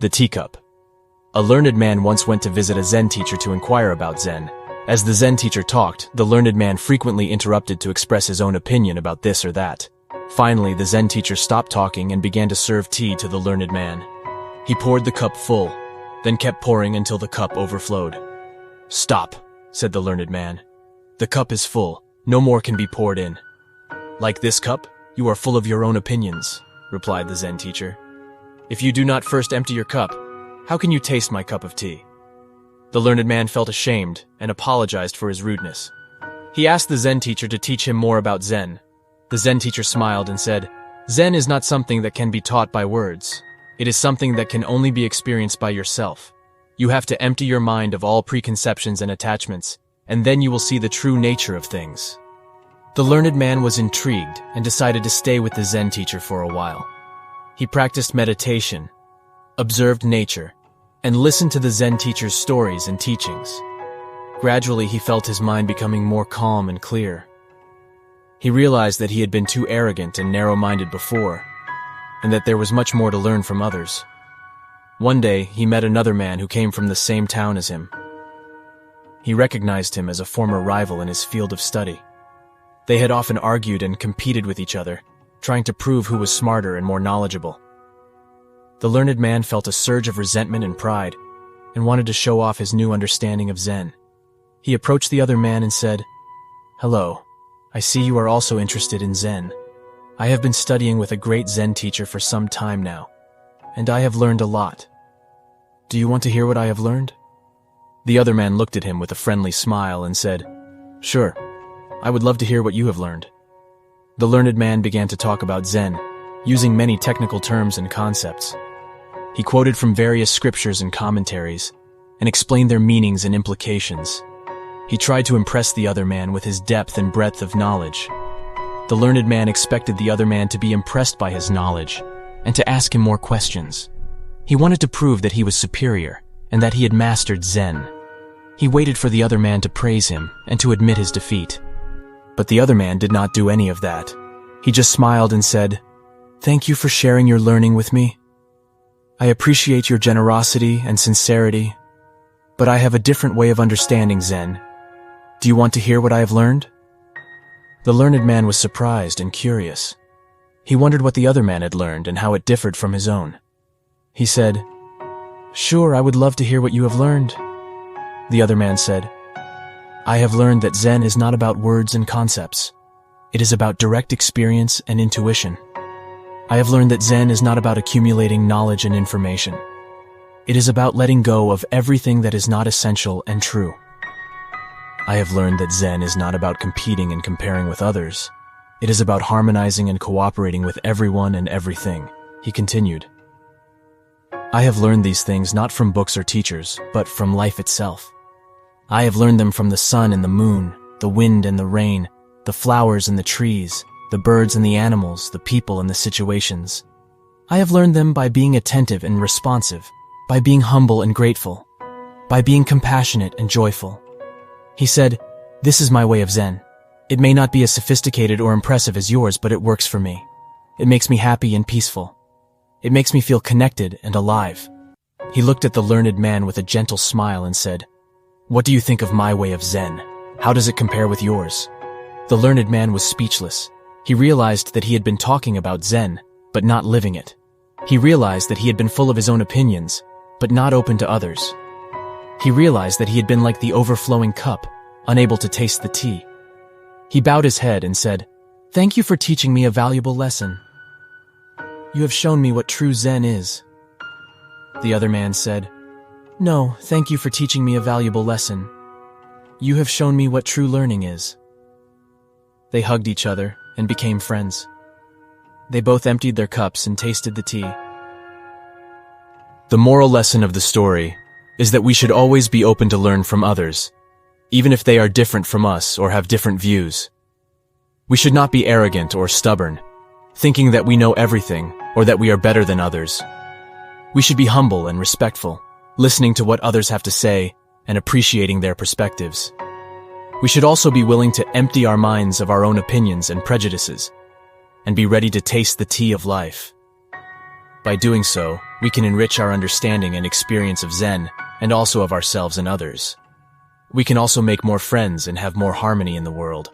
The teacup. A learned man once went to visit a Zen teacher to inquire about Zen. As the Zen teacher talked, the learned man frequently interrupted to express his own opinion about this or that. Finally, the Zen teacher stopped talking and began to serve tea to the learned man. He poured the cup full, then kept pouring until the cup overflowed. "Stop," said the learned man. "The cup is full. No more can be poured in." "Like this cup, you are full of your own opinions," replied the Zen teacher. "If you do not first empty your cup, how can you taste my cup of tea?" The learned man felt ashamed and apologized for his rudeness. He asked the Zen teacher to teach him more about Zen. The Zen teacher smiled and said, "Zen is not something that can be taught by words. It is something that can only be experienced by yourself. You have to empty your mind of all preconceptions and attachments, and then you will see the true nature of things." The learned man was intrigued and decided to stay with the Zen teacher for a while. He practiced meditation, observed nature, and listened to the Zen teacher's stories and teachings. Gradually, he felt his mind becoming more calm and clear. He realized that he had been too arrogant and narrow-minded before, and that there was much more to learn from others. One day, he met another man who came from the same town as him. He recognized him as a former rival in his field of study. They had often argued and competed with each other, trying to prove who was smarter and more knowledgeable. The learned man felt a surge of resentment and pride, and wanted to show off his new understanding of Zen. He approached the other man and said, "Hello, I see you are also interested in Zen. I have been studying with a great Zen teacher for some time now, and I have learned a lot. Do you want to hear what I have learned?" The other man looked at him with a friendly smile and said, "Sure, I would love to hear what you have learned." The learned man began to talk about Zen, using many technical terms and concepts. He quoted from various scriptures and commentaries, and explained their meanings and implications. He tried to impress the other man with his depth and breadth of knowledge. The learned man expected the other man to be impressed by his knowledge, and to ask him more questions. He wanted to prove that he was superior, and that he had mastered Zen. He waited for the other man to praise him, and to admit his defeat. But the other man did not do any of that. He just smiled and said, "Thank you for sharing your learning with me. I appreciate your generosity and sincerity, but I have a different way of understanding Zen. Do you want to hear what I have learned?" The learned man was surprised and curious. He wondered what the other man had learned and how it differed from his own. He said, "Sure, I would love to hear what you have learned." The other man said, "I have learned that Zen is not about words and concepts. It is about direct experience and intuition. I have learned that Zen is not about accumulating knowledge and information. It is about letting go of everything that is not essential and true. I have learned that Zen is not about competing and comparing with others. It is about harmonizing and cooperating with everyone and everything," he continued. "I have learned these things not from books or teachers, but from life itself. I have learned them from the sun and the moon, the wind and the rain, the flowers and the trees, the birds and the animals, the people and the situations. I have learned them by being attentive and responsive, by being humble and grateful, by being compassionate and joyful." He said, "This is my way of Zen. It may not be as sophisticated or impressive as yours, but it works for me. It makes me happy and peaceful. It makes me feel connected and alive." He looked at the learned man with a gentle smile and said, "What do you think of my way of Zen? How does it compare with yours?" The learned man was speechless. He realized that he had been talking about Zen, but not living it. He realized that he had been full of his own opinions, but not open to others. He realized that he had been like the overflowing cup, unable to taste the tea. He bowed his head and said, "Thank you for teaching me a valuable lesson. You have shown me what true Zen is." The other man said, "No, thank you for teaching me a valuable lesson. You have shown me what true learning is." They hugged each other and became friends. They both emptied their cups and tasted the tea. The moral lesson of the story is that we should always be open to learn from others, even if they are different from us or have different views. We should not be arrogant or stubborn, thinking that we know everything or that we are better than others. We should be humble and respectful, listening to what others have to say and appreciating their perspectives. We should also be willing to empty our minds of our own opinions and prejudices, and be ready to taste the tea of life. By doing so, We can enrich our understanding and experience of Zen, and also of ourselves and others. We can also make more friends and have more harmony in the world.